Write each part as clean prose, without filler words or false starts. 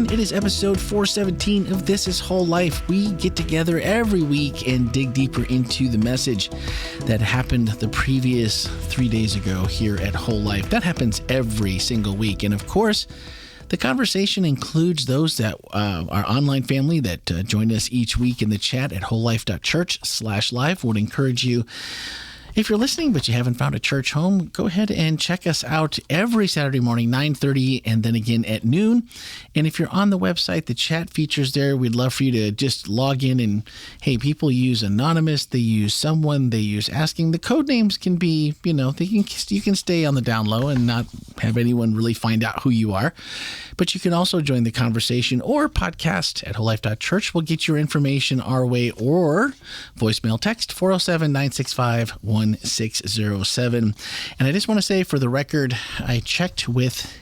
everyone. It is episode 417 of This is Whole Life. We get together every week and dig deeper into the message that happened the previous 3 days ago here at Whole Life. That happens every single week. And of course, the conversation includes those that our online family that join us each week in the chat at wholelife.church/live. Would encourage you, if you're listening but you haven't found a church home, go ahead and check us out every Saturday morning, 9:30, and then again at noon. And if you're on the website, the chat features there. We'd love for you to just log in and, hey, people use anonymous, they use someone, they use asking. The code names can be, you can stay on the down low and not have anyone really find out who you are. But you can also join the conversation or podcast at wholelife.church. We'll get your information our way, or voicemail text 407-965-1607. And I just want to say, for the record, I checked with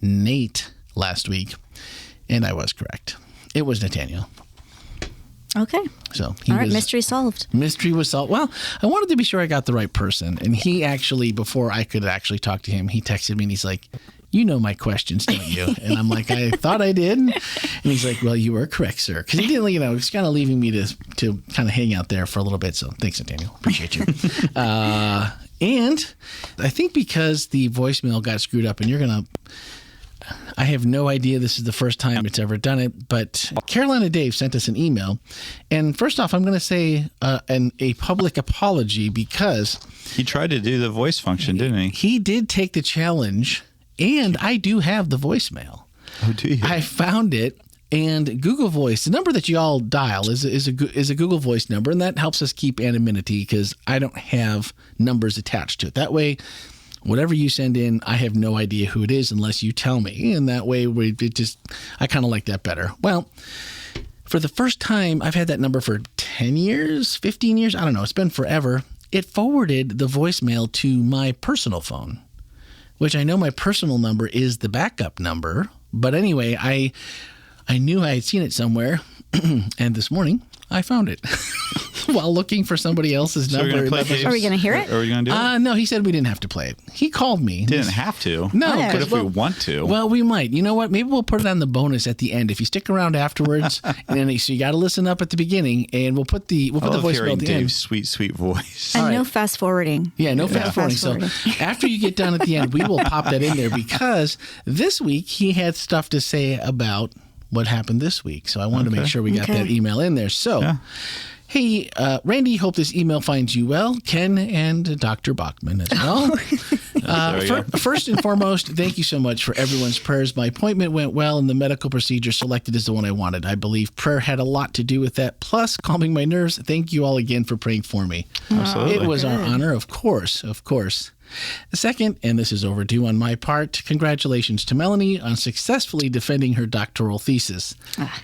Nate last week, and I was correct. It was Nathaniel. Okay. So all right, mystery solved. Mystery was solved. Well, I wanted to be sure I got the right person. And he actually, before I could actually talk to him, he texted me and he's like, "You know my questions, don't you?" And I'm like, "I thought I did." And he's like, "Well, you are correct, sir." Because he didn't, he's kind of leaving me to kind of hang out there for a little bit. So thanks, Nathaniel. Appreciate you. And I think because the voicemail got screwed up, and I have no idea this is the first time it's ever done it, but Carolina Dave sent us an email. And first off, I'm going to say a public apology, because he tried to do the voice function, didn't he? He did take the challenge, and I do have the voicemail. Oh, do you? I found it, and Google Voice, the number that you all dial is a Google Voice number, and that helps us keep anonymity because I don't have numbers attached to it. That way, whatever you send in, I have no idea who it is unless you tell me. And that way, I kind of like that better. Well, for the first time, I've had that number for 10 years, 15 years. I don't know. It's been forever. It forwarded the voicemail to my personal phone, which I know my personal number is the backup number. But anyway, I knew I had seen it somewhere. And this morning, I found it while looking for somebody else's number. Are we going to hear it? Are we going to do it? No, he said we didn't have to play it. He called me. Didn't have to. No, but if we want to. Well, we might. You know what? Maybe we'll put it on the bonus at the end. If you stick around afterwards, and then so you got to listen up at the beginning, and we'll put the voicemail at the Dave's end. sweet voice. And no fast forwarding. Yeah, no fast forwarding. So after you get done at the end, we will pop that in there, because this week he had stuff to say about what happened this week. So I wanted to make sure we got that email in there. So, hey, Randy, hope this email finds you well. Ken and Dr. Bachman as well. First and foremost, thank you so much for everyone's prayers. My appointment went well, and the medical procedure selected is the one I wanted. I believe prayer had a lot to do with that, plus calming my nerves. Thank you all again for praying for me. Absolutely. It was our honor, of course. Second, and this is overdue on my part, congratulations to Melanie on successfully defending her doctoral thesis.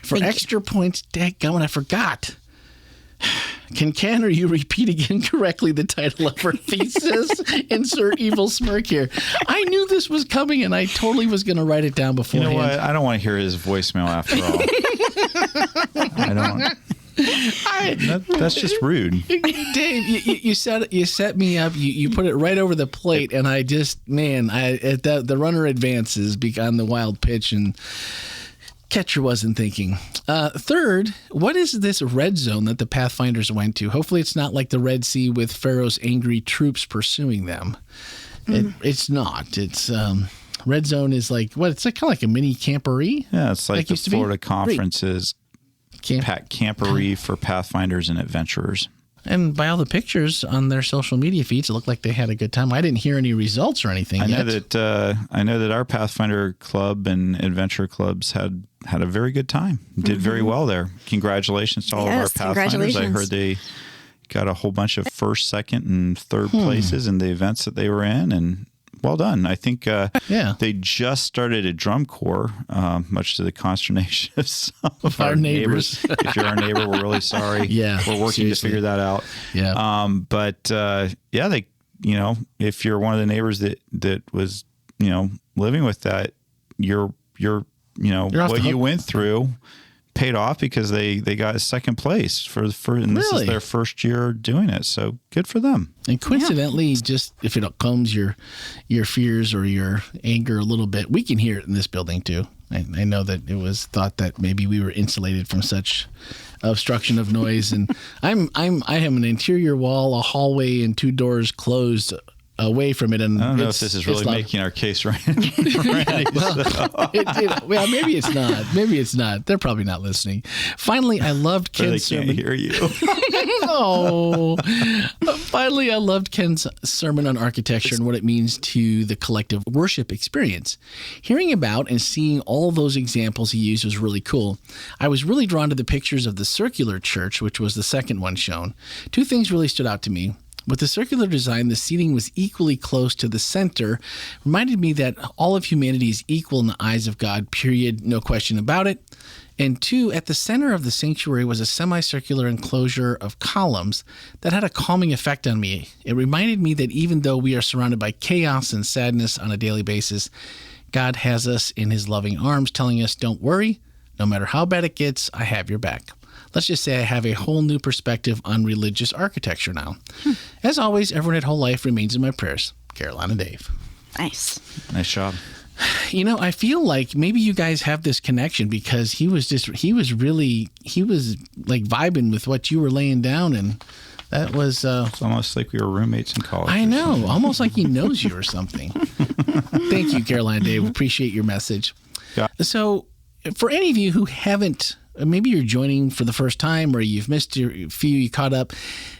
For extra points, dadgummit, I forgot. Can Ken or you repeat again correctly the title of her thesis? Insert evil smirk here. I knew this was coming, and I totally was going to write it down beforehand. You know what? I don't want to hear his voicemail after all. I don't. That's just rude. Dave, you set me up. You put it right over the plate, and I just, the runner advances on the wild pitch, and catcher wasn't thinking. Third, what is this red zone that the Pathfinders went to? Hopefully it's not like the Red Sea with Pharaoh's angry troops pursuing them. It's not. It's red zone is like, what? It's like kind of like a mini camporee. Yeah, it's like the Florida Conference's camporee for Pathfinders and adventurers. And by all the pictures on their social media feeds, it looked like they had a good time. I didn't hear any results or anything yet. I know that our Pathfinder club and adventure clubs had a very good time. Did very well there. Congratulations to all of our Pathfinders. I heard they got a whole bunch of first, second, and third places in the events that they were in, and well done. I think they just started a drum corps, much to the consternation of some of our neighbors. If you're our neighbor, we're really sorry. We're working to figure that out. If you're one of the neighbors that was, living with that, you're what you went through paid off, because they got second place and this is their first year doing it. So good for them. And coincidentally, just if it calms your fears or your anger a little bit, we can hear it in this building too. I know that it was thought that maybe we were insulated from such obstruction of noise, and I have an interior wall, a hallway, and 2 doors closed away from it. And I don't know if this is really making our case right. Well, maybe it's not. Maybe it's not. They're probably not listening. Finally, I loved Ken's sermon. They can't hear you. Oh. Finally, I loved Ken's sermon on architecture and what it means to the collective worship experience. Hearing about and seeing all those examples he used was really cool. I was really drawn to the pictures of the circular church, which was the second one shown. 2 things really stood out to me. With the circular design, the seating was equally close to the center, reminded me that all of humanity is equal in the eyes of God, period, no question about it. And 2, at the center of the sanctuary was a semicircular enclosure of columns that had a calming effect on me. It reminded me that even though we are surrounded by chaos and sadness on a daily basis, God has us in his loving arms, telling us, don't worry, no matter how bad it gets, I have your back. Let's just say I have a whole new perspective on religious architecture now. As always, everyone at WholeLife remains in my prayers. Carolina Dave. Nice. Nice job. You know, I feel like maybe you guys have this connection because he was like vibing with what you were laying down, and that was It's almost like we were roommates in college. I know, almost like he knows you or something. Thank you, Carolina Dave. Appreciate your message. Yeah. So for any of you who haven't, maybe you're joining for the first time or you've missed a few, you caught up,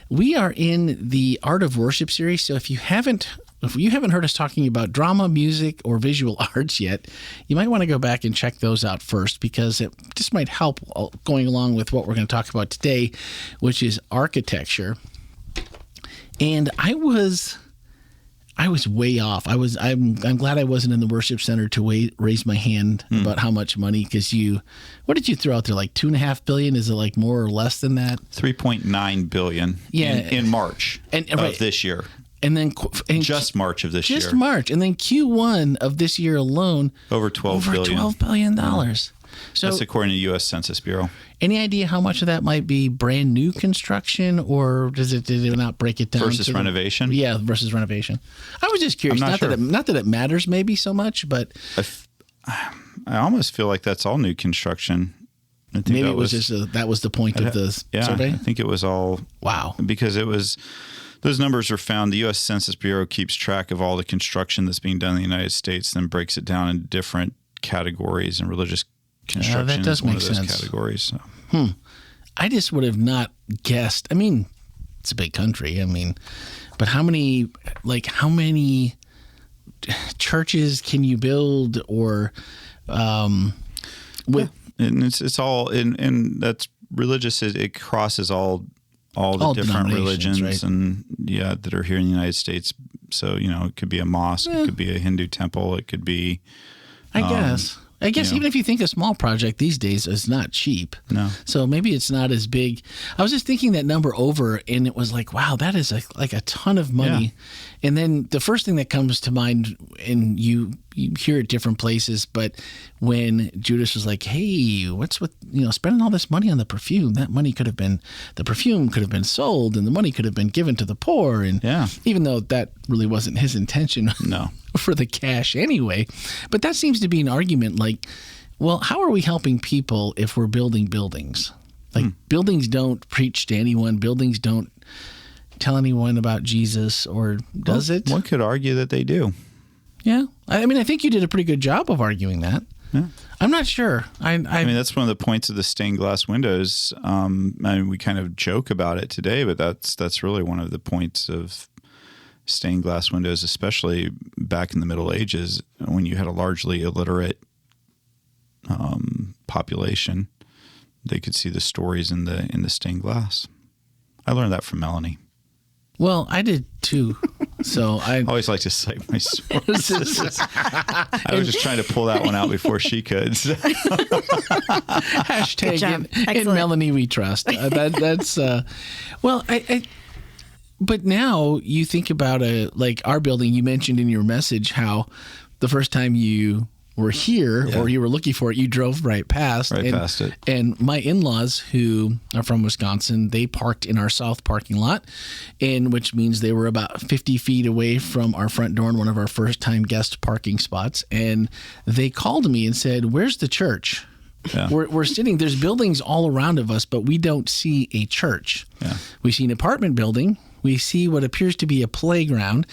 we are in the Art of Worship series. So if you haven't heard us talking about drama, music, or visual arts yet, you might want to go back and check those out first, because it just might help going along with what we're going to talk about today, which is architecture. And I was way off. I'm glad I wasn't in the worship center to raise my hand about how much money, because what did you throw out there? Like $2.5 billion? Is it like more or less than that? 3.9 billion. Yeah. In March of this year. And then just March of this year. Just March. And then Q1 of this year alone. Over $12 billion. Over $12 billion. So that's according to the U.S. Census Bureau. Any idea how much of that might be brand new construction, or did it not break it down? Versus renovation? Yeah, versus renovation. I was just curious. Not sure. That it matters maybe so much, but I almost feel like that's all new construction. I think maybe that was the point of the survey? I think it was all. Wow. Because those numbers are found. The U.S. Census Bureau keeps track of all the construction that's being done in the United States, then breaks it down into different categories, and religious construction that does is one make of those sense. categories. So. I just would have not guessed. I mean, it's a big country. I mean, but how many churches can you build, or with? And it's all, and that's religious. It crosses all the different religions, right? And that are here in the United States. So, it could be a mosque, it could be a Hindu temple, it could be. I guess even if you think a small project these days is not cheap. No. So maybe it's not as big. I was just thinking that number over, and it was like, wow, that is like a ton of money. Yeah. And then the first thing that comes to mind, and you hear it different places, but when Judas was like, hey, what's with spending all this money on the perfume? The perfume could have been sold, and the money could have been given to the poor. And even though that really wasn't his intention. No. For the cash anyway. But that seems to be an argument like, well, how are we helping people if we're building buildings? Like buildings don't preach to anyone. Buildings don't tell anyone about Jesus, or does it? One could argue that they do. Yeah. I mean, I think you did a pretty good job of arguing that. Yeah. I'm not sure. I mean, that's one of the points of the stained glass windows. We kind of joke about it today, but that's really one of the points of stained glass windows, especially back in the Middle Ages when you had a largely illiterate population. They could see the stories in the stained glass. I learned that from Melanie. Well, I did too. So I always like to cite my sources. I was just trying to pull that one out before she could. Hashtag in Melanie we trust. That's well, but now you think about like our building. You mentioned in your message how the first time you were here or you were looking for it, you drove right past. Past it. And my in-laws, who are from Wisconsin, they parked in our south parking lot, which means they were about 50 feet away from our front door in one of our first-time guest parking spots. And they called me and said, "Where's the church?" Yeah. We're sitting, there's buildings all around of us, but we don't see a church. Yeah. We see an apartment building. We see what appears to be a playground.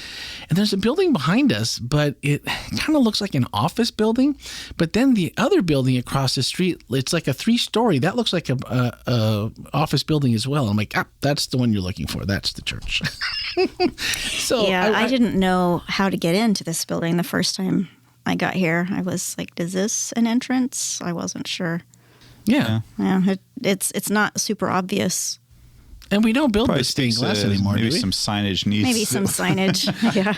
And there's a building behind us, but it kind of looks like an office building. But then the other building across the street, it's like a 3-story. That looks like a office building as well. I'm like, that's the one you're looking for. That's the church. So yeah, I didn't know how to get into this building the first time I got here. I was like, is this an entrance? I wasn't sure. Yeah. Yeah, it's not super obvious. And we don't build with stained glass anymore, maybe do we? some signage needs. Maybe some signage, yeah,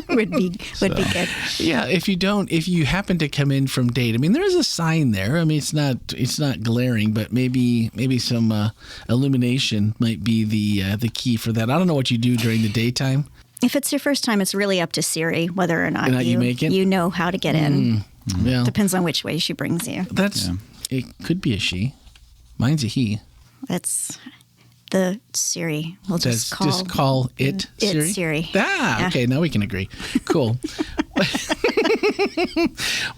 would be good. Yeah, if you happen to come in from date, I mean, there is a sign there. I mean, it's not glaring, but maybe some illumination might be the key for that. I don't know what you do during the daytime. If it's your first time, it's really up to Siri whether or not you make it. You know how to get in. Yeah, depends on which way she brings you. It could be a she. Mine's a he. That's the Siri. We'll just call it Siri. It's Siri. Okay, now we can agree. Cool.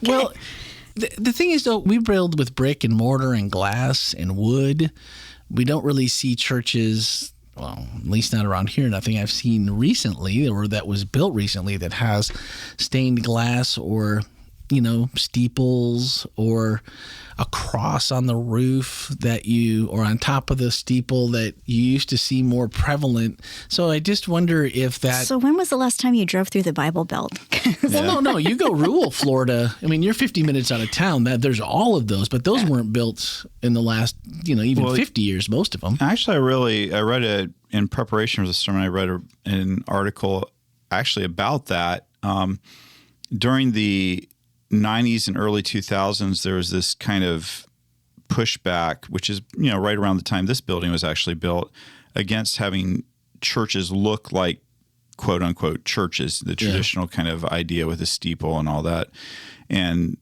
Well, the thing is, though, we build with brick and mortar and glass and wood. We don't really see churches, well, at least not around here. Nothing I've seen recently or that was built recently that has stained glass or, steeples or a cross on the roof or on top of the steeple that you used to see more prevalent. So I just wonder if that. So when was the last time you drove through the Bible Belt? Well, no. You go rural Florida. I mean, you're 50 minutes out of town. There's all of those, but those weren't built in the last, even 50 years, most of them. Actually, I read in preparation for the sermon, I read an article actually about that. During the 90s and early 2000s, there was this kind of pushback, which is, right around the time this building was actually built, against having churches look like quote unquote churches, the traditional kind of idea with a steeple and all that. And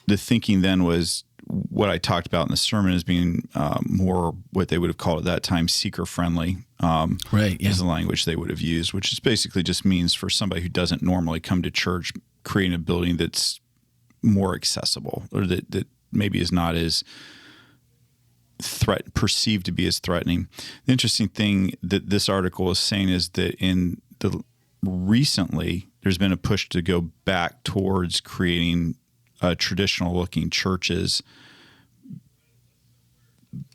the thinking then was what I talked about in the sermon as being more what they would have called at that time seeker friendly. Right. Yeah. Is the language they would have used, which is basically just means for somebody who doesn't normally come to church, creating a building that's more accessible, or that maybe is not as perceived to be as threatening. The interesting thing that this article is saying is that recently there's been a push to go back towards creating traditional looking churches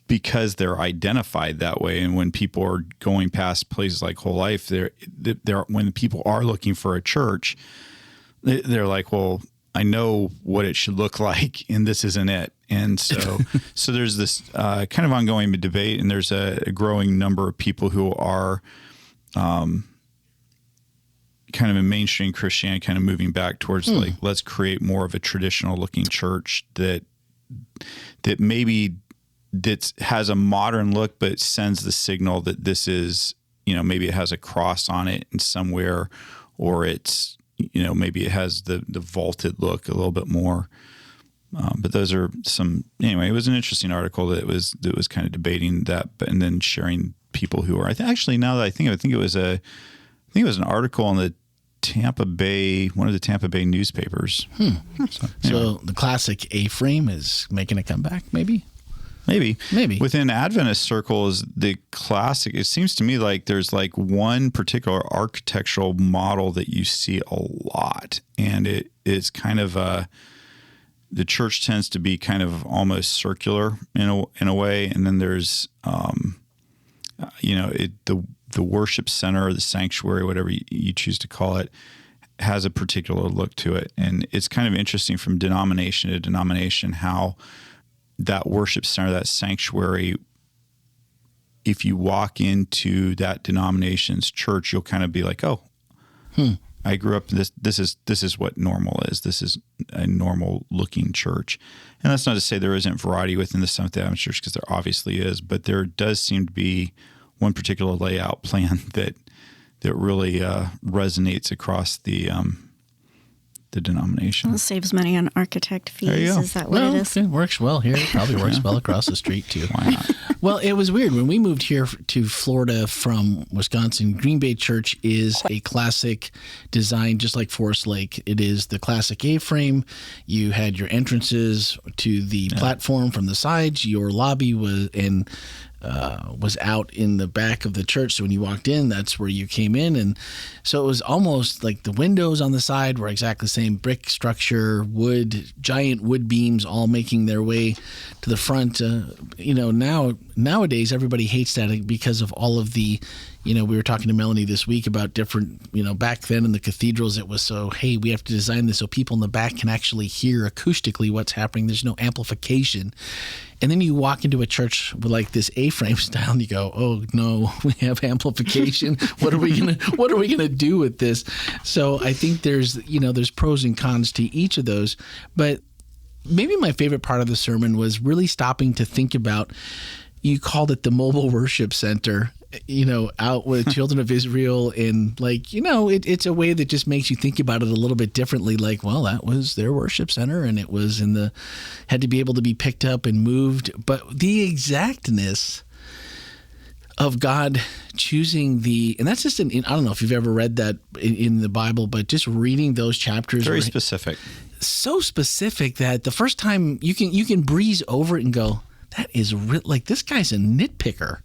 because they're identified that way. And when people are going past places like WholeLife, when people are looking for a church, they're like, well, I know what it should look like, and this isn't it. And so there's this kind of ongoing debate, and there's a growing number of people who are kind of in mainstream Christianity, kind of moving back towards like, let's create more of a traditional looking church that maybe has a modern look, but sends the signal that this is, maybe it has a cross on it in somewhere, or it's, maybe it has the vaulted look a little bit more. But those are anyway, it was an interesting article that was kind of debating that, and then sharing people who are, now that I think it was an article in the Tampa Bay, one of the Tampa Bay newspapers. So the classic A-frame is making a comeback, maybe? Maybe. Within Adventist circles, the classic, it seems to me like there's like one particular architectural model that you see a lot. And it is kind of the church tends to be kind of almost circular in a way. And then there's, the worship center, the sanctuary, whatever you choose to call it, has a particular look to it. And it's kind of interesting from denomination to denomination how that worship center, that sanctuary, if you walk into that denomination's church, you'll kind of be like, oh, I grew up, this is what normal is. This is a normal looking church. And that's not to say there isn't variety within the Seventh-day Adventist Church, because there obviously is, but there does seem to be one particular layout plan that really resonates across the the denomination. Well, it saves money on architect fees. There you go. Is that what it is? It works well here. It probably works well across the street, too. Why not? Well, it was weird. When we moved here to Florida from Wisconsin, Green Bay Church is a classic design, just like Forest Lake. It is the classic A-frame. You had your entrances to the platform from the sides. Your lobby was out in the back of the church. So when you walked in, that's where you came in. And so it was almost like the windows on the side were exactly the same brick structure, giant wood beams all making their way to the front. Nowadays, everybody hates that because of all of the, we were talking to Melanie this week about different, back then in the cathedrals, it was so, hey, we have to design this so people in the back can actually hear acoustically what's happening. There's no amplification. And then you walk into a church with like this A-frame style and you go, oh no, we have amplification. What are we gonna do with this? So I think there's pros and cons to each of those. But maybe my favorite part of the sermon was really stopping to think about, you called it the mobile worship center, out with children of Israel, and it's a way that just makes you think about it a little bit differently. Like, well, that was their worship center, and it was had to be able to be picked up and moved. But the exactness of God choosing and that's just I don't know if you've ever read that in the Bible, but just reading those chapters, Very specific. So specific that the first time you can breeze over it and go, that is like, this guy's a nitpicker.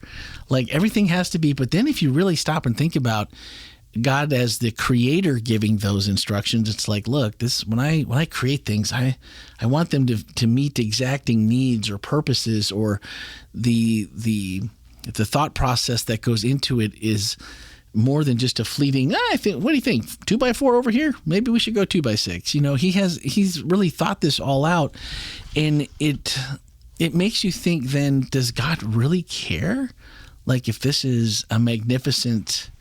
Like, everything has to be. But then if you really stop and think about God as the creator giving those instructions, it's like, look, this when I create things, I want them to meet exacting needs or purposes, or the thought process that goes into it is more than just a fleeting, I think, what do you think? 2x4 over here? Maybe we should go 2x6. He's really thought this all out, and it makes you think, then, does God really care? Like, if this is a magnificent,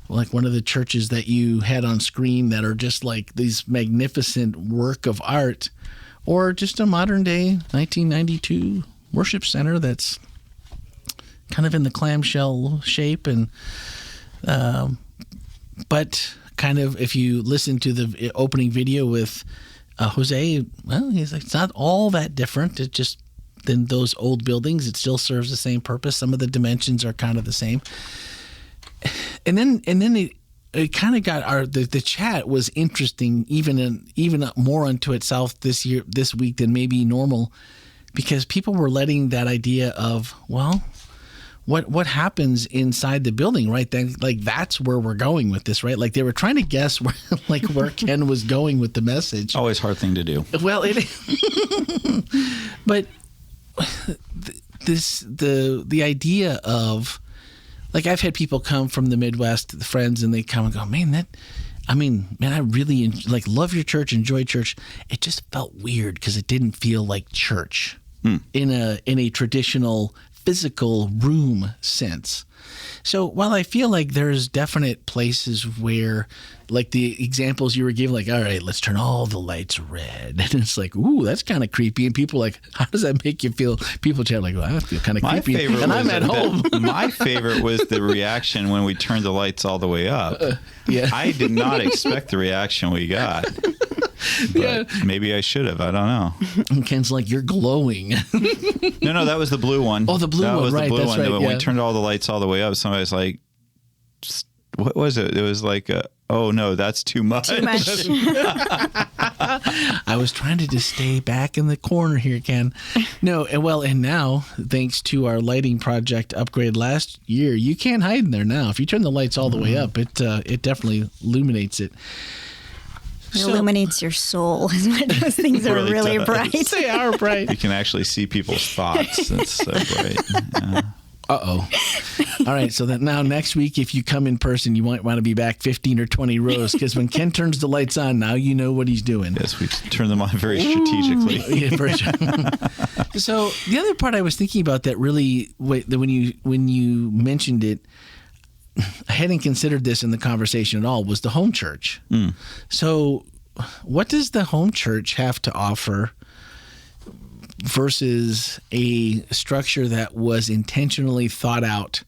like one of the churches that you had on screen that are just like these magnificent work of art, or just a modern day 1992 worship center that's kind of in the clamshell shape, and but kind of, if you listen to the opening video with Jose, well, he's like, it's not all that different. It just, than those old buildings, it still serves the same purpose. Some of the dimensions are kind of the same. And then it kind of got the chat was interesting, even more unto itself this week than maybe normal, because people were letting that idea of, well, what happens inside the building, right? Then, like, that's where we're going with this, right? Like, they were trying to guess where Ken was going with the message. Always hard thing to do. Well, but the idea of, like, I've had people come from the Midwest, the friends, and they come and go, man, I really love your church, enjoy church. It just felt weird because it didn't feel like church in a traditional physical room sense. So while I feel like there's definite places where, like the examples you were giving, like, all right, let's turn all the lights red. And it's like, ooh, that's kind of creepy. And people are like, how does that make you feel? People chat like, well, I feel kind of creepy. And I'm at home. My favorite was the reaction when we turned the lights all the way up. Yeah. I did not expect the reaction we got. But maybe I should have. I don't know. And Ken's like, you're glowing. No, that was the blue one. Oh, the blue one, was right. The blue That's one. right. When we turned all the lights all the way up, somebody's like, what was it? It was like, oh no, that's too much. Too much. I was trying to just stay back in the corner here, Ken. No, and now, thanks to our lighting project upgrade last year, you can't hide in there now. If you turn the lights all the way up, it definitely illuminates it. It illuminates your soul. Those things are really bright. They are bright. You can actually see people's thoughts. It's so bright. Yeah. Uh-oh. All right, so that now next week, if you come in person, you might want to be back 15 or 20 rows, because when Ken turns the lights on, now you know what he's doing. Yes, we turn them on very strategically. Yeah, for sure. So the other part I was thinking about that really, when you mentioned it, I hadn't considered this in the conversation at all, was the home church. So what does the home church have to offer versus a structure that was intentionally thought out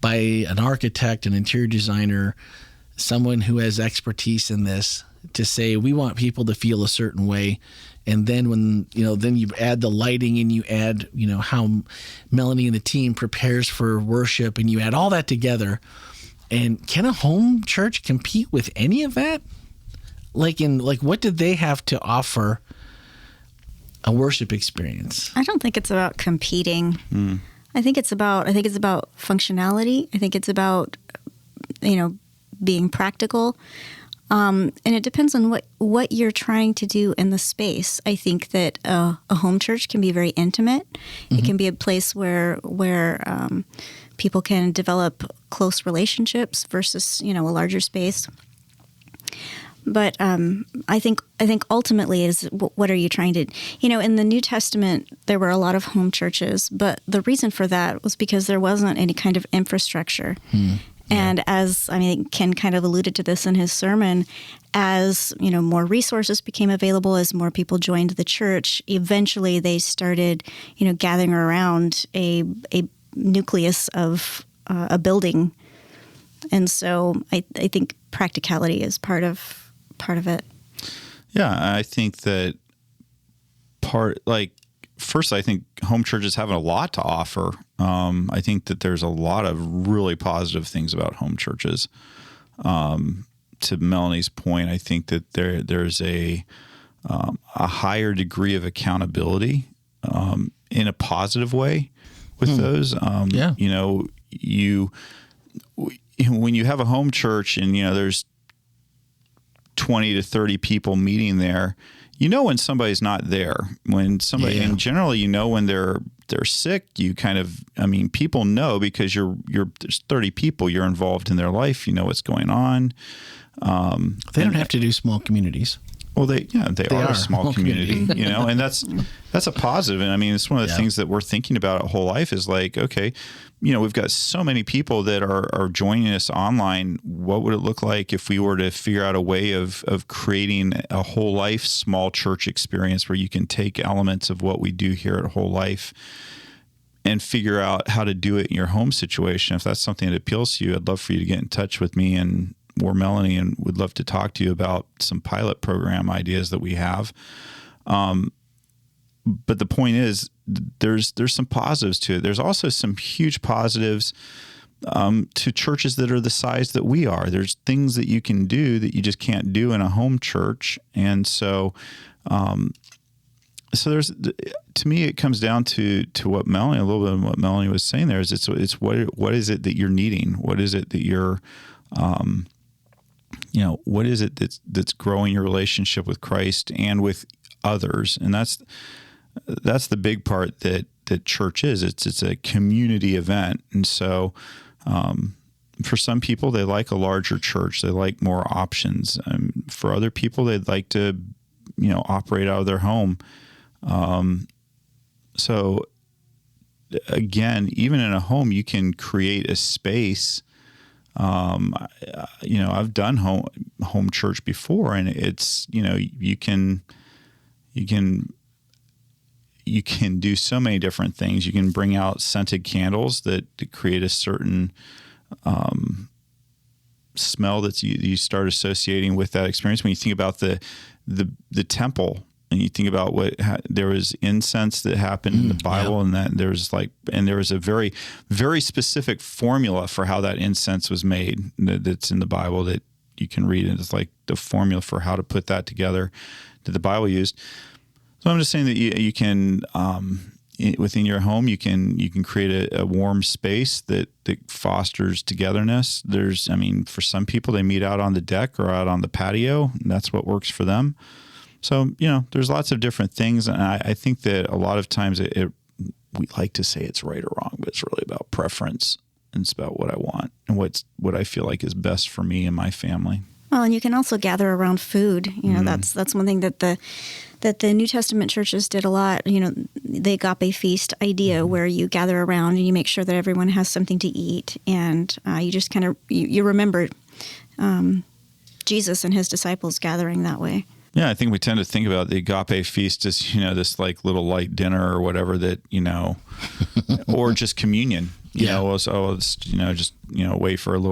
by an architect, an interior designer, someone who has expertise in this? to say we want people to feel a certain way. And then when, then you add the lighting and you add, how Melanie and the team prepares for worship and you add all that together. And can a home church compete with any of that? What did they have to offer a worship experience? I don't think it's about competing. I think it's about functionality. I think it's about, being practical. And it depends on what you're trying to do in the space. I think that a home church can be very intimate. Mm-hmm. It can be a place where people can develop close relationships versus, a larger space. But I think ultimately is what are you trying to, in the New Testament, there were a lot of home churches, but the reason for that was because there wasn't any kind of infrastructure. And as, Ken kind of alluded to this in his sermon, as, more resources became available, as more people joined the church, eventually they started, gathering around a nucleus of a building. And so I think practicality is part of it. Yeah, I think that first, I think home churches have a lot to offer. I think that there's a lot of really positive things about home churches. To Melanie's point, I think that there's a higher degree of accountability in a positive way with those. When you have a home church and there's 20 to 30 people meeting there, when somebody's not there, when somebody, and generally, when they're sick, you kind of, people know because there's 30 people, you're involved in their life, what's going on. They don't have to do small communities. Well, they are a small community, and that's a positive. And it's one of the things that we're thinking about at WholeLife is okay, we've got so many people that are joining us online. What would it look like if we were to figure out a way of creating a WholeLife small church experience where you can take elements of what we do here at WholeLife and figure out how to do it in your home situation? If that's something that appeals to you, I'd love for you to get in touch with me or Melanie, and would love to talk to you about some pilot program ideas that we have. But the point is, there's some positives to it. There's also some huge positives to churches that are the size that we are. There's things that you can do that you just can't do in a home church, and so there's, to me, it comes down to what Melanie, a little bit of what Melanie was saying there is it's what is it that you're needing? What is it that you're what is it that's growing your relationship with Christ and with others? And that's the big part that church is. It's a community event. And so for some people, they like a larger church. They like more options. For other people, they'd like to, operate out of their home. So again, even in a home, you can create a space. I've done home church before, and it's, you can do so many different things. You can bring out scented candles that create a certain smell that you start associating with that experience. When you think about the temple, and you think about there was incense that happened in the Bible, and that there was a very, very specific formula for how that incense was made that's in the Bible that you can read. And it's like the formula for how to put that together that the Bible used. So I'm just saying that you can, within your home, you can create a warm space that fosters togetherness. For some people, they meet out on the deck or out on the patio, and that's what works for them. So, there's lots of different things. And I think that a lot of times we like to say it's right or wrong, but it's really about preference. And it's about what I want and what I feel like is best for me and my family. Well, and you can also gather around food. That's one thing that the New Testament churches did a lot. The agape feast idea, where you gather around and you make sure that everyone has something to eat, and you just kind of you remember Jesus and his disciples gathering that way. Yeah, I think we tend to think about the agape feast as, this like little light dinner or whatever that, or just communion, it's a little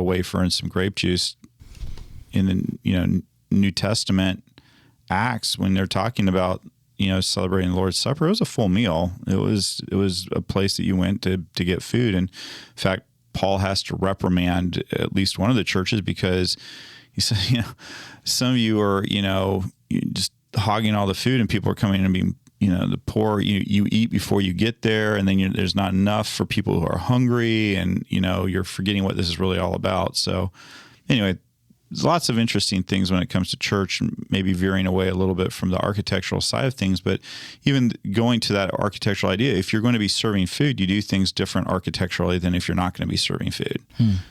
wafer and some grape juice. And then, New Testament Acts, when they're talking about, celebrating the Lord's Supper, it was a full meal. It was a place that you went to get food. And in fact, Paul has to reprimand at least one of the churches because he said, some of you are, just hogging all the food, and people are coming in and being, the poor, you eat before you get there, and then there's not enough for people who are hungry, and, you're forgetting what this is really all about. So anyway, there's lots of interesting things when it comes to church, and maybe veering away a little bit from the architectural side of things. But even going to that architectural idea, if you're going to be serving food, you do things different architecturally than if you're not going to be serving food.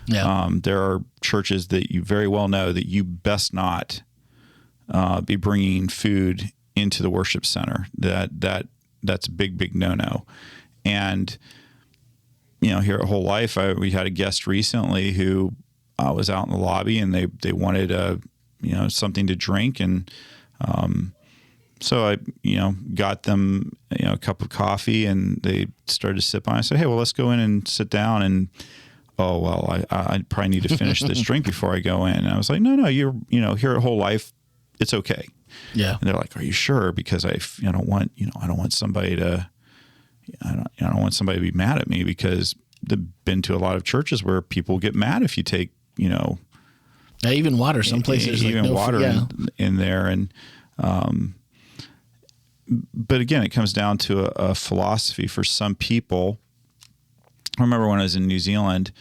Yeah. There are churches that you very well know that you best not be bringing food into the worship center. That's a big no-no. And here at WholeLife, we had a guest recently who was out in the lobby, and they wanted something to drink, and so I got them a cup of coffee, and they started to sip on it. I said, hey, well, let's go in and sit down. And oh, well, I probably need to finish this drink before I go in. And I was like, no, you're here at WholeLife, it's okay. Yeah. And they're like, are you sure? Because I don't want somebody to be mad at me, because they've been to a lot of churches where people get mad if you take even water. Some places even like water in there, and but again, it comes down to a philosophy for some people. I remember when I was in New Zealand,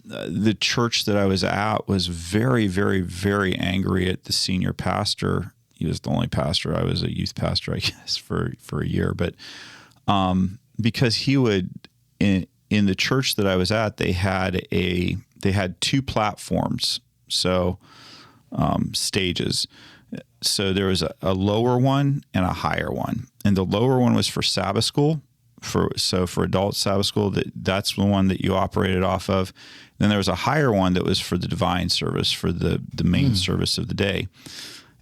the church that I was at was very, very, very angry at the senior pastor. He was the only pastor. I was a youth pastor, I guess, for a year, but because he would in the church that I was at, they had two platforms, so stages. So there was a lower one and a higher one, and the lower one was for Sabbath school. For adult Sabbath school, that's the one that you operated off of. Then there was a higher one that was for the divine service, for the main service of the day.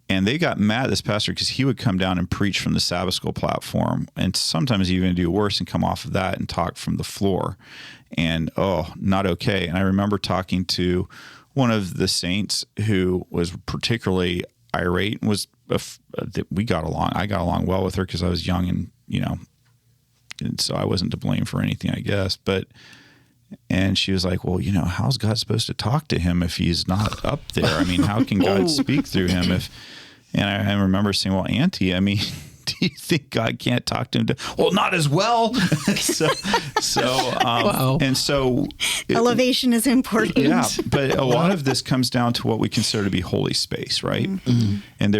And they got mad at this pastor because he would come down and preach from the Sabbath school platform, and sometimes even do worse and come off of that and talk from the floor. And not okay. And I remember talking to one of the saints who was particularly irate, and we got along. I got along well with her because I was young, and and so I wasn't to blame for anything, I guess. And she was like, well, how's God supposed to talk to him if he's not up there? I mean, how can God speak through him and I remember saying, well, Auntie, I mean, do you think God can't talk to him? Well, not as well. Wow. And so elevation is important. Yeah. But a lot of this comes down to what we consider to be holy space, right? Mm-hmm. And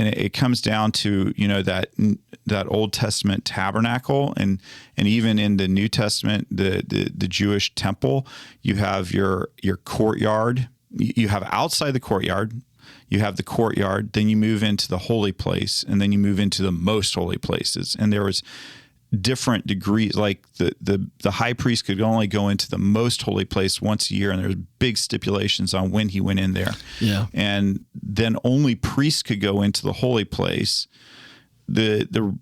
it comes down to, that Old Testament tabernacle, and even in the New Testament, the Jewish temple, you have your courtyard. You have outside the courtyard, you have the courtyard, then you move into the holy place, and then you move into the most holy places. And there was different degrees, like the high priest could only go into the most holy place once a year, and there's big stipulations on when he went in there. Yeah. And then only priests could go into the holy place. The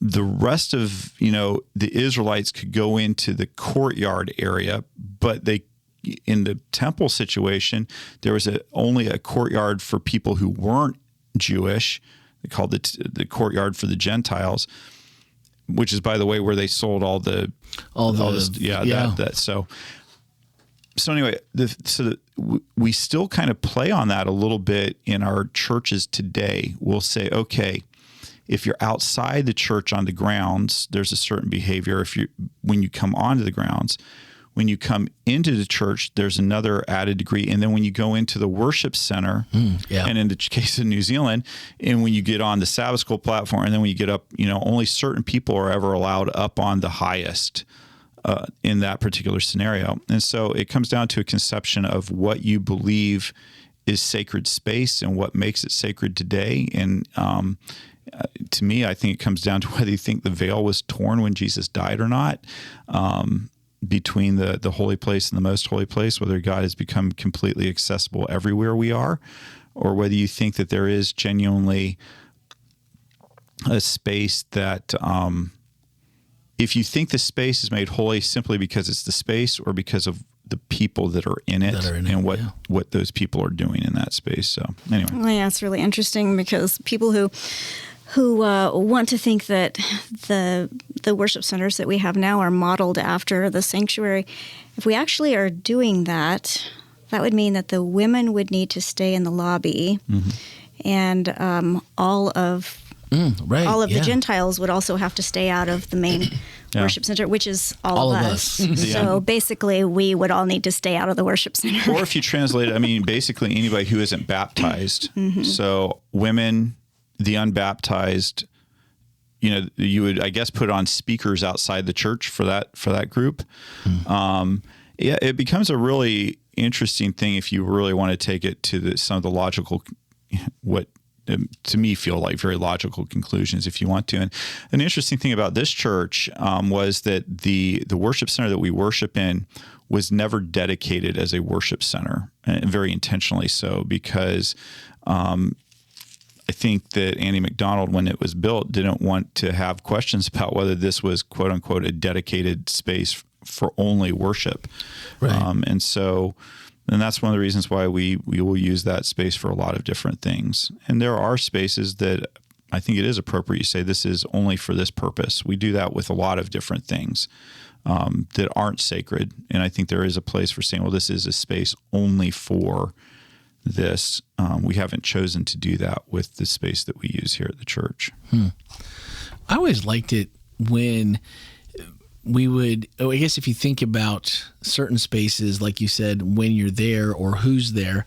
rest of, the Israelites could go into the courtyard area, but in the temple situation, there was only a courtyard for people who weren't Jewish. They called it the courtyard for the Gentiles, which is, by the way, where they sold all this. So anyway, we still kind of play on that a little bit in our churches today. We'll say, okay, if you're outside the church on the grounds, there's a certain behavior. When you come onto the grounds, when you come into the church, there's another added degree. And then when you go into the worship center, and in the case of New Zealand, and when you get on the Sabbath school platform, and then when you get up, only certain people are ever allowed up on the highest in that particular scenario. And so it comes down to a conception of what you believe is sacred space and what makes it sacred today. And to me, I think it comes down to whether you think the veil was torn when Jesus died or not. Between the holy place and the most holy place, whether God has become completely accessible everywhere we are, or whether you think that there is genuinely a space that, if you think the space is made holy simply because it's the space or because of the people that are in it and what those people are doing in that space. So anyway. Well, yeah, it's really interesting because people who want to think that the worship centers that we have now are modeled after the sanctuary, if we actually are doing that, that would mean that the women would need to stay in the lobby, and all of the Gentiles would also have to stay out of the main worship center, which is all of us. So basically, we would all need to stay out of the worship center. Or if you translate it, I mean, basically anybody who isn't baptized. So women, the unbaptized, you would, I guess, put on speakers outside the church for that group. It becomes a really interesting thing if you really want to take it to some of the logical, what to me feel like very logical conclusions if you want to. And an interesting thing about this church was that the worship center that we worship in was never dedicated as a worship center, and very intentionally so, because I think that Andy McDonald, when it was built, didn't want to have questions about whether this was, quote unquote, a dedicated space for only worship. Right. And that's one of the reasons why we will use that space for a lot of different things. And there are spaces that I think it is appropriate you say this is only for this purpose. We do that with a lot of different things that aren't sacred. And I think there is a place for saying, well, this is a space only for this. We haven't chosen to do that with the space that we use here at the church. I always liked it when we would, I guess if you think about certain spaces, like you said, when you're there or who's there,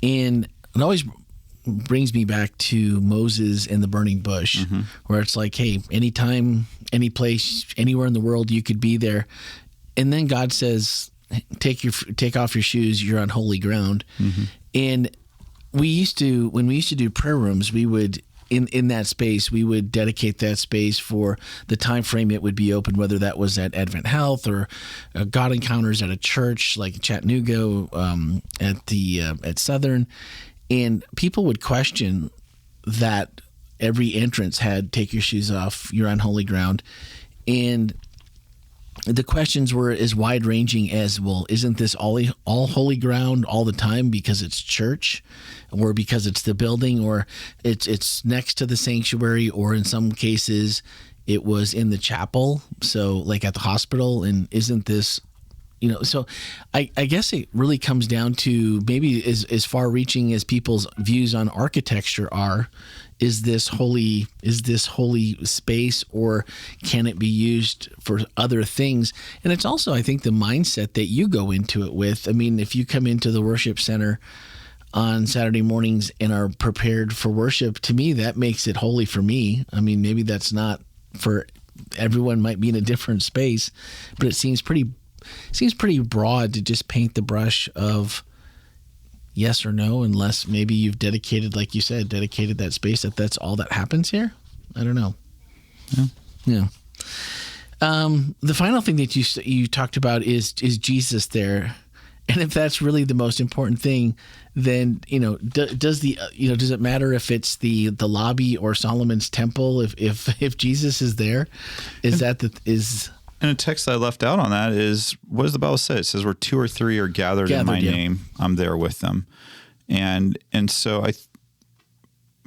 and it always brings me back to Moses and the burning bush, where it's like, hey, anytime, any place, anywhere in the world, you could be there. And then God says, take off your shoes, you're on holy ground. And when we used to do prayer rooms, we would, in that space, we would dedicate that space for the time frame it would be open, whether that was at Advent Health or God Encounters at a church like Chattanooga, at Southern. And people would question that every entrance had take your shoes off, you're on holy ground. And the questions were as wide-ranging as, well, isn't this all holy ground all the time because it's church, or because it's the building, or it's next to the sanctuary, or in some cases it was in the chapel, so like at the hospital, and isn't this, so I guess it really comes down to maybe as far-reaching as people's views on architecture are. Is this holy space, or can it be used for other things? And it's also, I think, the mindset that you go into it with. I mean, if you come into the worship center on Saturday mornings and are prepared for worship, to me, that makes it holy for me. I mean, maybe that's not for everyone, might be in a different space, but it seems pretty broad to just paint the brush of yes or no, unless maybe you've dedicated, like you said, that space, that's all that happens here. I don't know. Yeah. The final thing that you talked about is Jesus there. And if that's really the most important thing, then, does it matter if it's the lobby or Solomon's temple? If Jesus is there, And a text that I left out on that is, what does the Bible say? It says, where 2 or 3 are gathered in my name, I'm there with them. And so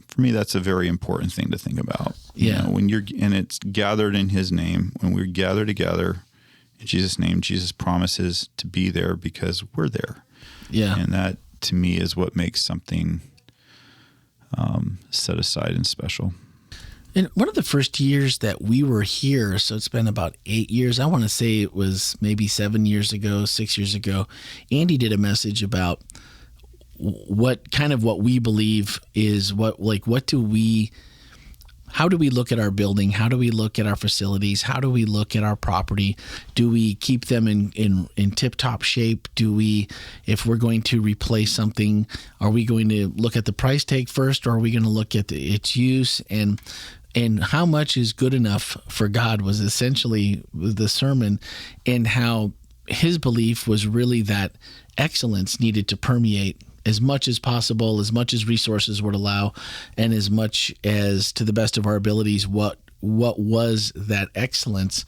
for me, that's a very important thing to think about. Yeah. And it's gathered in his name. When we gather together in Jesus' name, Jesus promises to be there because we're there. Yeah. And that, to me, is what makes something set aside and special. And one of the first years that we were here, so it's been about 8 years, I want to say it was maybe 7 years ago, 6 years ago, Andy did a message about what we believe is how do we look at our building? How do we look at our facilities? How do we look at our property? Do we keep them in tip-top shape? If we're going to replace something, are we going to look at the price tag first, or are we going to look at its use? And how much is good enough for God was essentially the sermon, and how his belief was really that excellence needed to permeate as much as possible, as much as resources would allow, and as much as, to the best of our abilities, what what was that excellence.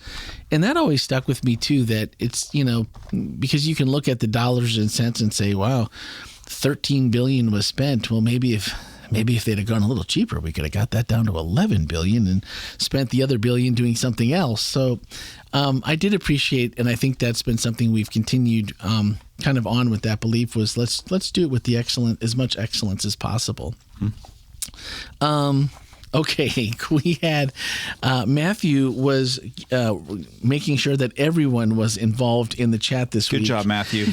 And that always stuck with me too, that it's, because you can look at the dollars and cents and say, wow, 13 billion was spent. Well, maybe if they'd have gone a little cheaper, we could have got that down to 11 billion and spent the other billion doing something else. So I did appreciate, and I think that's been something we've continued kind of on with that belief, was let's do it with as much excellence as possible. Okay, we had Matthew was making sure that everyone was involved in the chat this week. Good job, Matthew.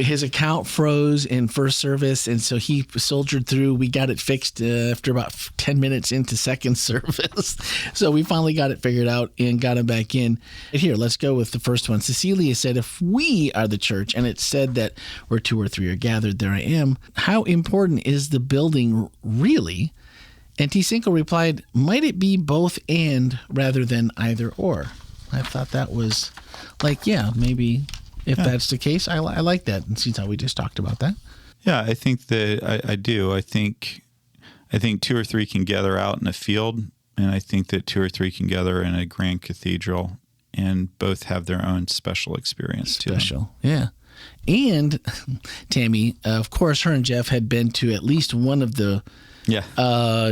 His account froze in first service, and so he soldiered through. We got it fixed after about 10 minutes into second service. So we finally got it figured out and got him back in. Here, let's go with the first one. Cecilia said, if we are the church, and it said that where 2 or 3 are gathered, there I am, how important is the building really? And T. Cinco replied, might it be both and rather than either or? I thought that was maybe if that's the case, I like that. And since how we just talked about that. Yeah, I think that I do. I think 2 or 3 can gather out in a field, and I think that 2 or 3 can gather in a grand cathedral, and both have their own special experience too. Yeah. And Tammy, of course, her and Jeff had been to at least one of the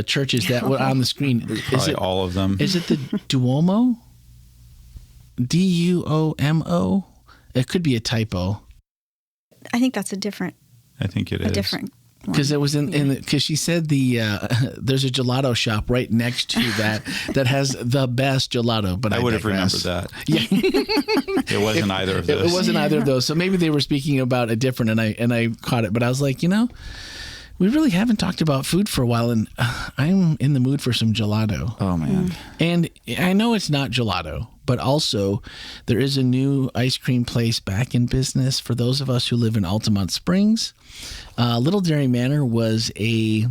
churches that were on the screen. Is it all of them? Is it the Duomo? Duomo? It could be a typo. I think that's a different. I think it is. A different. Because it was because she said there's a gelato shop right next to that has the best gelato. But I would have remembered that. Yeah, it wasn't either of those. It wasn't either of those. So maybe they were speaking about a different, and I caught it. But I was like, we really haven't talked about food for a while, and I'm in the mood for some gelato. Oh, man. And I know it's not gelato, but also there is a new ice cream place back in business for those of us who live in Altamont Springs. Little Dairy Manor was it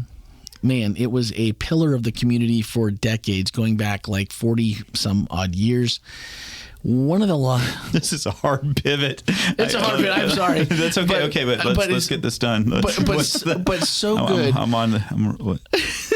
was a pillar of the community for decades, going back like 40 some odd years. One of the This is a hard pivot. It's a hard pivot. I'm sorry. That's okay. But let's get this done. But so good. I'm on the.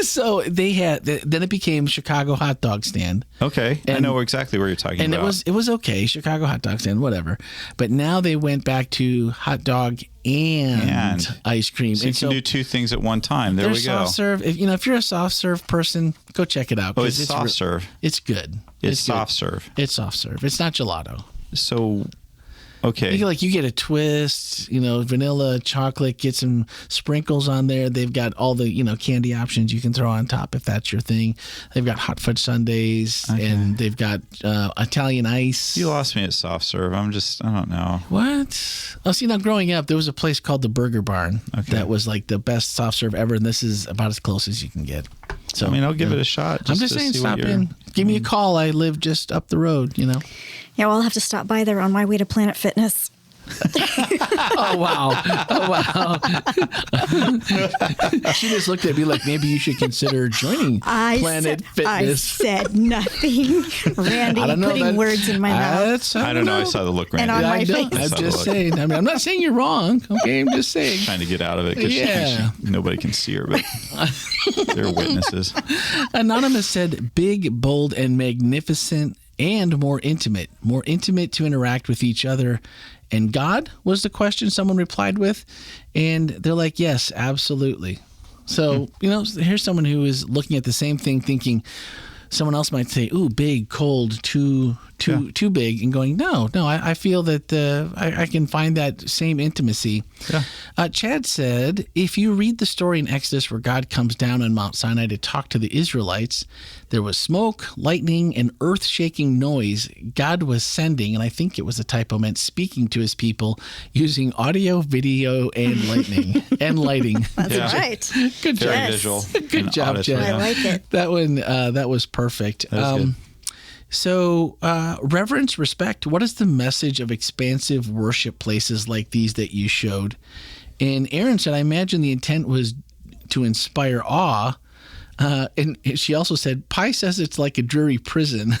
So they had. Then it became Chicago Hot Dog Stand. Okay, I know exactly where you're talking about. And it was okay, Chicago Hot Dog Stand, whatever. But now they went back to hot dog and ice cream. So you can do 2 things at one time. There we go. Soft serve. If you're a soft serve person, go check it out. Oh, it's soft serve. It's good. It's soft serve. It's soft serve. It's not gelato. So, okay. You get a twist, vanilla, chocolate, get some sprinkles on there. They've got all the, candy options you can throw on top if that's your thing. They've got hot fudge sundaes, and they've got Italian ice. You lost me at soft serve. I don't know. What? Oh, see, now growing up, there was a place called the Burger Barn that was like the best soft serve ever, and this is about as close as you can get. So, I'll give it a shot. I'm just saying, stop in. Give me a call. I live just up the road, Yeah, well, I'll have to stop by there on my way to Planet Fitness. Oh, wow. She just looked at me like, maybe you should consider joining Planet Fitness. I said nothing. Randy putting words in my mouth. I don't know. I saw the look, Randy. And on my face. I'm just saying. I'm not saying you're wrong. Okay, I'm just saying. Trying to get out of it because nobody can see her, but they're witnesses. Anonymous said, big, bold, and magnificent, and more intimate to interact with each other. And God was the question someone replied with. And they're like, yes, absolutely. So, here's someone who is looking at the same thing thinking someone else might say, ooh, big, cold, too big, and going, no, I feel that I can find that same intimacy. Yeah. Chad said, if you read the story in Exodus where God comes down on Mount Sinai to talk to the Israelites, there was smoke, lightning, and earth-shaking noise God was sending, and I think it was a typo, meant speaking to his people using audio, video, and lighting. That's right. Good job. Very visual. Good job, Chad. I like it. That one, that was perfect. That was good. So, reverence, respect, what is the message of expansive worship places like these that you showed? And Aaron said, I imagine the intent was to inspire awe. And she also said, Pi says it's like a dreary prison.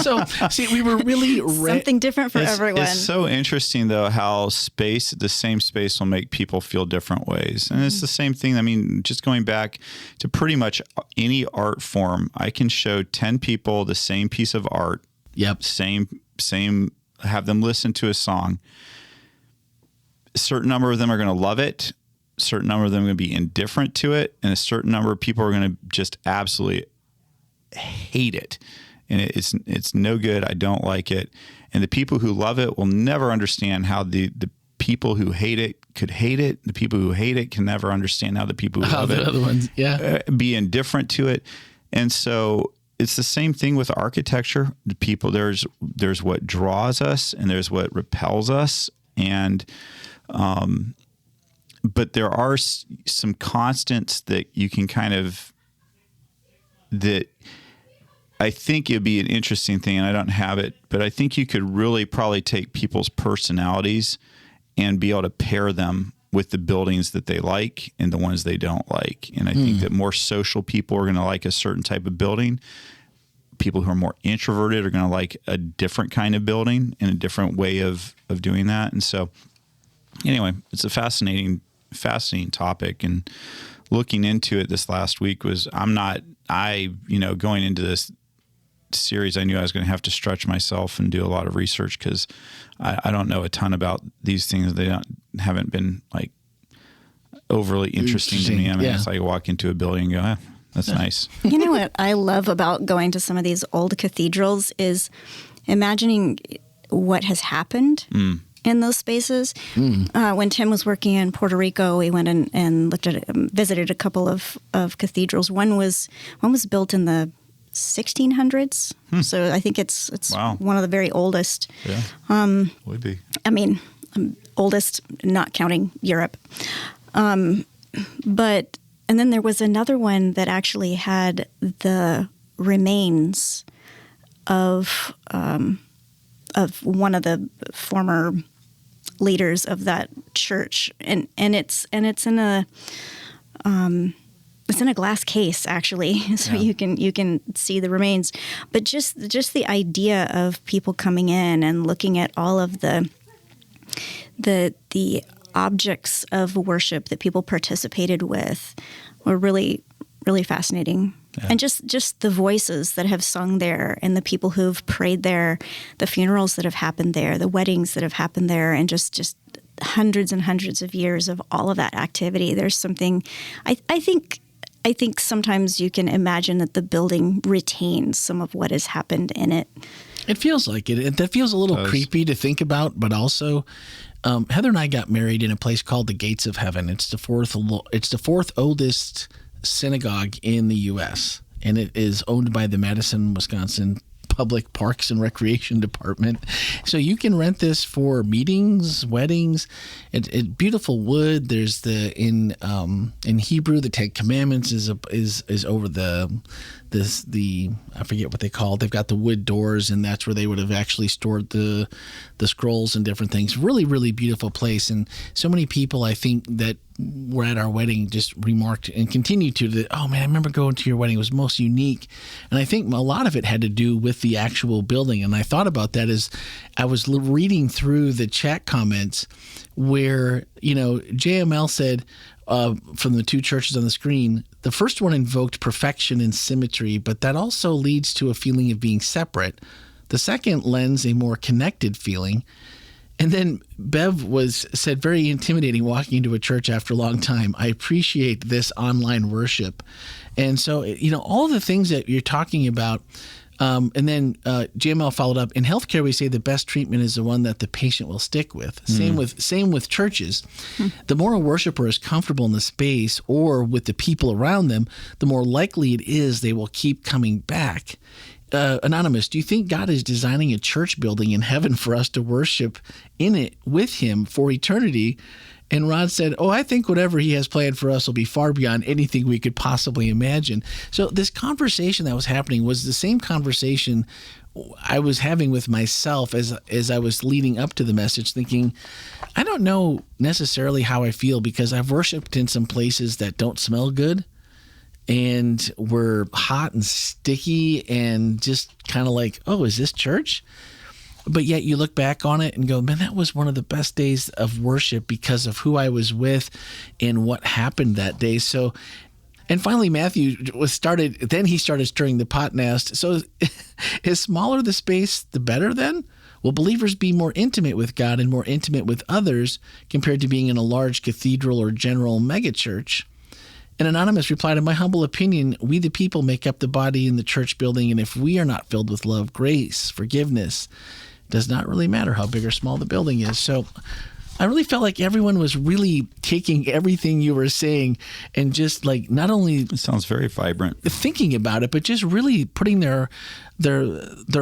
So, see, we were really something different for everyone. It's so interesting, though, how the same space will make people feel different ways. And it's the same thing. I mean, just going back to pretty much any art form, I can show 10 people the same piece of art. Yep. Same, have them listen to a song. A certain number of them are going to love it. A certain number of them are going to be indifferent to it. And a certain number of people are going to just absolutely hate it. And it's no good. I don't like it. And the people who love it will never understand how the people who hate it could hate it. The people who hate it can never understand how the people who love it other ones, be indifferent to it. And so it's the same thing with architecture. The people, there's what draws us and there's what repels us. And, but there are some constants that you can that I think it'd be an interesting thing, and I don't have it, but I think you could really probably take people's personalities and be able to pair them with the buildings that they like and the ones they don't like. And I think that more social people are going to like a certain type of building. People who are more introverted are going to like a different kind of building and a different way of doing that. And so anyway, it's a fascinating topic, and looking into it this last week was, going into this series, I knew I was going to have to stretch myself and do a lot of research because I don't know a ton about these things. They haven't been like overly interesting to me. I mean, it's like I walk into a building and go, that's nice. You know what I love about going to some of these old cathedrals is imagining what has happened in those spaces. When Tim was working in Puerto Rico, we went and visited a couple of cathedrals. One was built in the 1600s, so I think it's one of the very oldest. Yeah, would be. I mean, oldest, not counting Europe. But and then there was another one that actually had the remains of one of the former leaders of that church, and it's in a glass case actually, so you can see the remains. But just the idea of people coming in and looking at all of the objects of worship that people participated with were really, really fascinating. Yeah. And just the voices that have sung there and the people who've prayed there, the funerals that have happened there, the weddings that have happened there, and just hundreds and hundreds of years of all of that activity. There's something, I think sometimes you can imagine that the building retains some of what has happened in it. It feels like it. That feels a little creepy to think about, but also Heather and I got married in a place called the Gates of Heaven. It's the fourth oldest synagogue in the U.S., and it is owned by the Madison, Wisconsin Public Parks and Recreation Department. So you can rent this for meetings, weddings. It beautiful wood. There's in Hebrew, the Ten Commandments is over the I forget what they call it. They've got the wood doors, and that's where they would have actually stored the scrolls and different things. Really, really beautiful place. And so many people, I think, that were at our wedding just remarked and continue to that, oh man, I remember going to your wedding. It was most unique. And I think a lot of it had to do with the actual building. And I thought about that as I was reading through the chat comments where, JML said, from the two churches on the screen, the first one invoked perfection and symmetry, but that also leads to a feeling of being separate. The second lends a more connected feeling. And then Bev said, very intimidating walking into a church after a long time. I appreciate this online worship. And so, all the things that you're talking about. And then JML followed up. In healthcare, we say the best treatment is the one that the patient will stick with. Same with churches. The more a worshiper is comfortable in the space or with the people around them, the more likely it is they will keep coming back. Anonymous, do you think God is designing a church building in heaven for us to worship in it with him for eternity? And Rod said, I think whatever he has planned for us will be far beyond anything we could possibly imagine. So this conversation that was happening was the same conversation I was having with myself as I was leading up to the message, thinking, I don't know necessarily how I feel because I've worshiped in some places that don't smell good. and were hot and sticky and just kind of like, oh, is this church? But yet you look back on it and go, man, that was one of the best days of worship because of who I was with and what happened that day. So, and finally, Matthew he started stirring the pot nest. So is smaller the space, the better then? Will believers be more intimate with God and more intimate with others compared to being in a large cathedral or general megachurch? An anonymous replied, in my humble opinion, we the people make up the body in the church building, and if we are not filled with love, grace, forgiveness, it does not really matter how big or small the building is. So I really felt like everyone was really taking everything you were saying and just like not only It sounds very vibrant. thinking about it, but just really putting their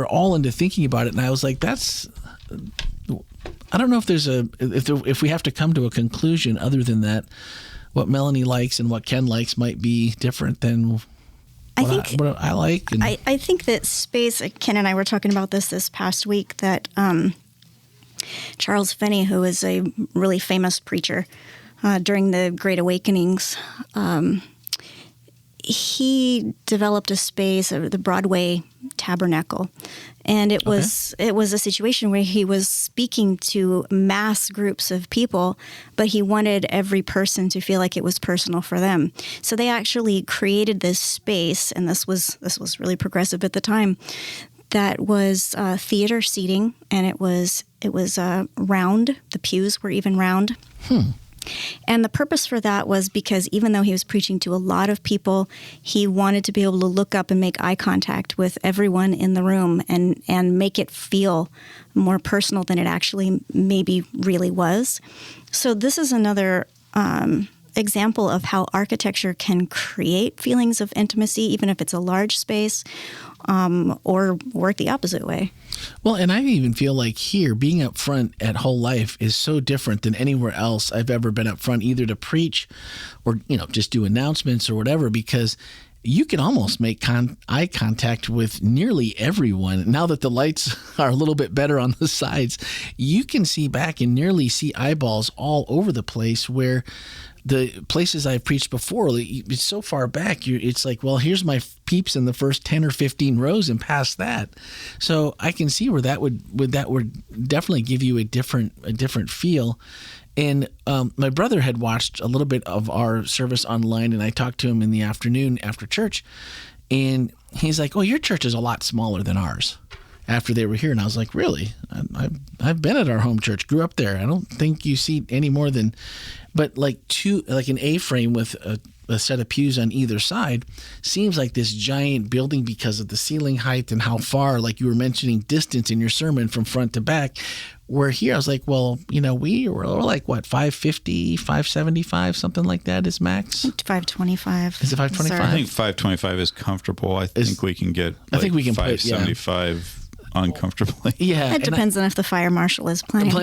all into thinking about it. And I was like, I don't know if if we have to come to a conclusion other than that, what Melanie likes and what Ken likes might be different than what I like. And I think that space, Ken and I were talking about this past week, that Charles Finney, who is a really famous preacher during the Great Awakenings, he developed a space, the Broadway Tabernacle, and it was a situation where he was speaking to mass groups of people, but he wanted every person to feel like it was personal for them. So they actually created this space, and this was really progressive at the time, that was theater seating, and it was round. The pews were even round. And the purpose for that was because even though he was preaching to a lot of people, he wanted to be able to look up and make eye contact with everyone in the room and make it feel more personal than it actually maybe really was. So this is another example of how architecture can create feelings of intimacy, even if it's a large space, or work the opposite way. Well, and I even feel like here, being up front at WholeLife is so different than anywhere else I've ever been up front, either to preach or, just do announcements or whatever, because you can almost make eye contact with nearly everyone. Now that the lights are a little bit better on the sides, you can see back and nearly see eyeballs all over the place, where the places I've preached before, it's so far back, it's like, well, here's my peeps in the first 10 or 15 rows and past that. So I can see where that would definitely give you a different feel. And my brother had watched a little bit of our service online, and I talked to him in the afternoon after church, and he's like, oh, your church is a lot smaller than ours, after they were here. And I was like, really? I've been at our home church, grew up there. I don't think you see any more than, but like an A-frame with a set of pews on either side seems like this giant building because of the ceiling height and how far, like you were mentioning, distance in your sermon from front to back. Where here, I was like, well, we were like, what, 550, 575, something like that is max? 525. Is it 525? I think 525 is comfortable. I think we can get 575 uncomfortably. Yeah. It depends on if the fire marshal is planning.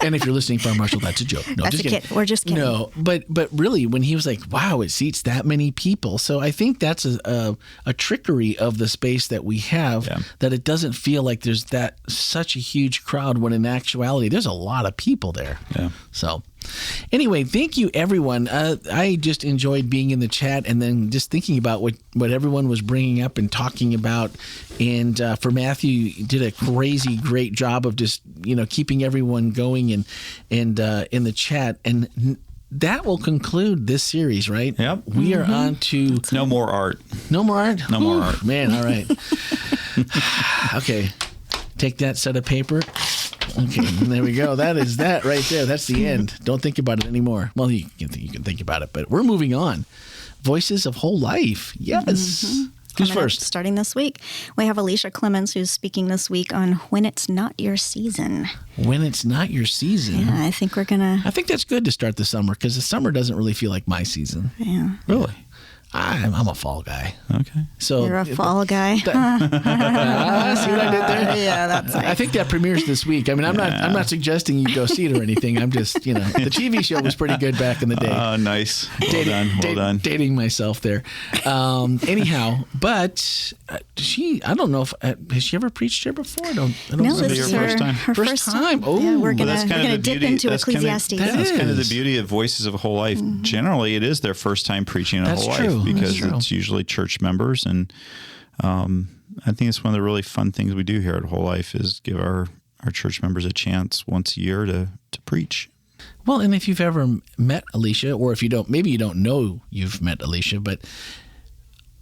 And if you're listening, fire marshal, that's a joke. No, that's just a kid. We're just kidding. No, but really, when he was like, wow, it seats that many people. So I think that's a trickery of the space that we have, that it doesn't feel like there's such a huge crowd, when in actuality, there's a lot of people there. Yeah. So anyway, thank you, everyone. I just enjoyed being in the chat and then just thinking about what everyone was bringing up and talking about. And for Matthew, you did a crazy great job of just keeping everyone going and in the chat. And that will conclude this series, right? Yep. We are on to no more art. No more art. No more art. Man, all right. Okay, take that set of paper. Okay, there we go. That is that right there. That's the end. Don't think about it anymore. Well, you can think about it, but we're moving on. Voices of WholeLife. Yes. Mm-hmm. Who's first? Starting this week, we have Alisha Clements, who's speaking this week on When It's Not Your Season. When It's Not Your Season. Yeah, I think that's good to start the summer, because the summer doesn't really feel like my season. Yeah. Really. I'm a fall guy. Okay. So You're a fall guy. See what I did there? Yeah, that's I think that premieres this week. I mean, I'm not suggesting you go see it or anything. I'm just, the TV show was pretty good back in the day. Oh, nice. Well done. Dating myself there. Anyhow, but I don't know if has she ever preached here before? I don't No, know. this is her first time. Oh, yeah, we're that's gonna kind of the dip beauty- into that's kind of- Ecclesiastes. That's kind of the beauty of Voices of Whole Life. Generally, it is their first time preaching a That's whole true. life because That's true. it's usually church members. And I think it's one of the really fun things we do here at Whole Life is give our church members a chance once a year to preach. Well, and if you've ever met Alisha, or if you don't, maybe you don't know you've met Alisha, but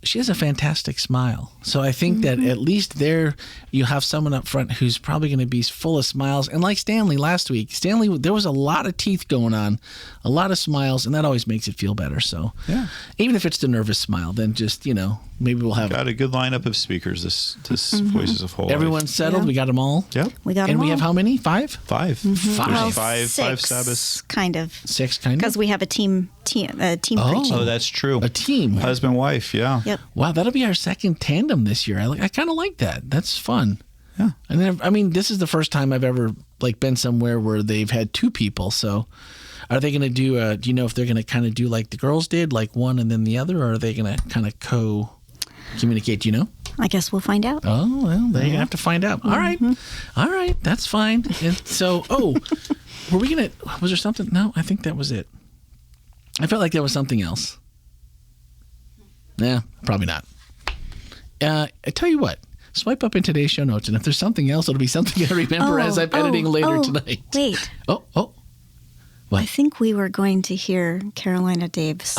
she has a fantastic smile. So I think that at least there you have someone up front who's probably going to be full of smiles. And like Stanley last week, there was a lot of teeth going on, a lot of smiles, and that always makes it feel better. So even if it's the nervous smile, then just, maybe we'll have Got a good lineup of speakers this Voices of Whole Life. everyone's settled. Yeah. We got them all. Yep. We got And them we have all. how many? 5? 5. Well, There's five Six, Sabbaths. kind of, 6 kind of? because we have a team preaching. Oh, that's true. A team. Husband, wife, yeah. Yep. Wow, that'll be our second tandem this year. I kind of like that. That's fun. Yeah. And then, I mean, this is the first time I've ever been somewhere where they've had 2 people. So, are they going to do? Do you know if they're going to kind of do like the girls did, like one and then the other, or are they going to kind of communicate? Do you know? I guess we'll find out. Oh well, they have to find out. All right, that's fine. And so, were we gonna? Was there something? No, I think that was it. I felt like there was something else. Nah, probably not. I tell you what. Swipe up in today's show notes, and if there's something else, it'll be something I remember as I'm editing later tonight. Wait, Oh, I think we were going to hear Carolina Dave's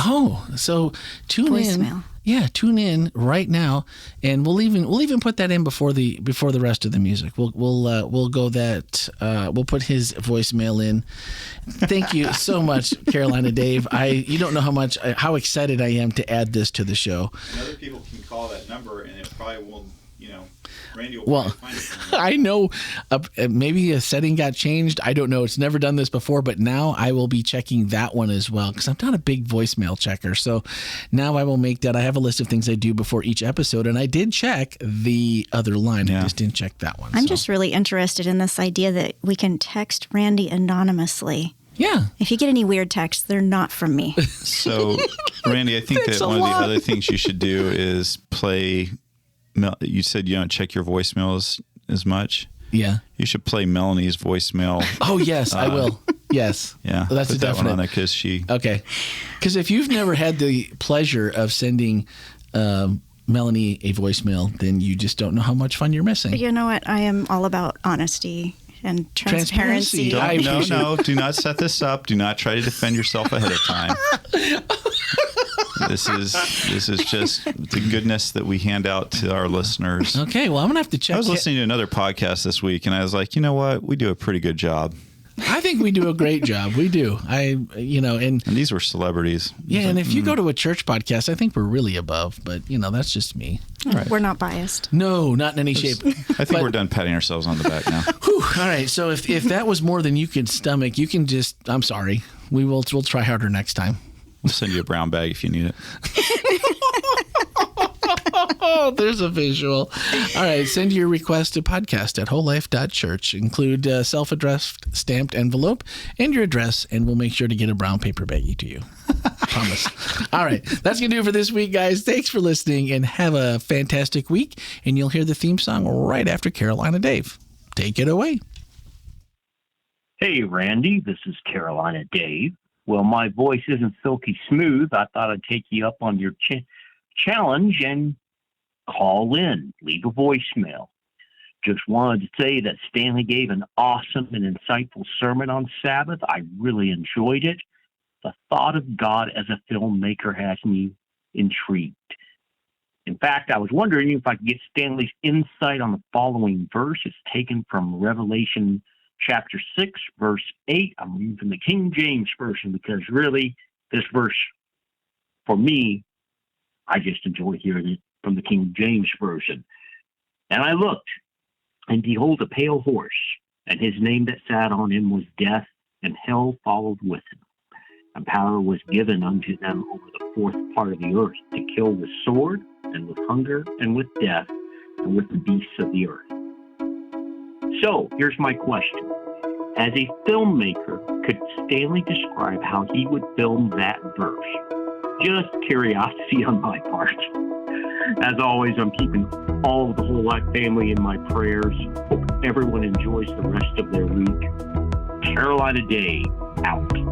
so tune in. voicemail. Yeah, tune in right now, and we'll even put that in before the rest of the music. We'll go that we'll put his voicemail in. Thank you so much, Carolina Dave. You don't know how excited I am to add this to the show. And other people can call that number, and it probably won't. Randy will Well, find it. I know maybe a setting got changed. I don't know. It's never done this before, but now I will be checking that one as well because I'm not a big voicemail checker. So now I will make that. I have a list of things I do before each episode, and I did check the other line. I just didn't check that one. I'm just really interested in this idea that we can text Randy anonymously. Yeah. If you get any weird texts, they're not from me. So, Randy, I think Thanks that a one lot. of the other things you should do is play. You said you don't check your voicemails as much. Yeah. You should play Melanie's voicemail. Oh, yes, I will. Yes. Yeah, Well, that's put a that one definite. on there because she. Okay. Because if you've never had the pleasure of sending Melanie a voicemail, then you just don't know how much fun you're missing. You know what? I am all about honesty and transparency. Transparency. No, do not set this up. Do not try to defend yourself ahead of time. This is just the goodness that we hand out to our listeners. Okay, well, I'm going to have to check. I was listening to another podcast this week, and I was like, you know what? We do a pretty good job. I think we do a great job. We do. And And these were celebrities. yeah, and if you go to a church podcast, I think we're really above, but that's just me. We're not biased. No, not in any shape. I think we're done patting ourselves on the back now. Whew, all right, so if that was more than you could stomach, you can just, I'm sorry. We'll try harder next time. We'll send you a brown bag if you need it. Oh, there's a visual. All right, send your request to podcast@wholelife.church. Include self-addressed stamped envelope and your address, and we'll make sure to get a brown paper baggie to you. Promise. All right, that's going to do it for this week, guys. Thanks for listening, and have a fantastic week. And you'll hear the theme song right after Carolina Dave. Take it away. Hey, Randy, this is Carolina Dave. Well, my voice isn't silky smooth. I thought I'd take you up on your challenge and call in, leave a voicemail. Just wanted to say that Stanley gave an awesome and insightful sermon on Sabbath. I really enjoyed it. The thought of God as a filmmaker has me intrigued. In fact, I was wondering if I could get Stanley's insight on the following verse. It's taken from Revelation chapter 6, verse 8. I'm reading from the King James Version because really this verse, for me, I just enjoy hearing it from the King James Version. And I looked, and behold, a pale horse, and his name that sat on him was Death, and hell followed with him. And power was given unto them over the fourth part of the earth, to kill with sword, and with hunger, and with death, and with the beasts of the earth. So, here's my question. As a filmmaker, could Stanley describe how he would film that verse? Just curiosity on my part. As always, I'm keeping all of the Whole Life family in my prayers. Hope everyone enjoys the rest of their week. Carolina Day, out.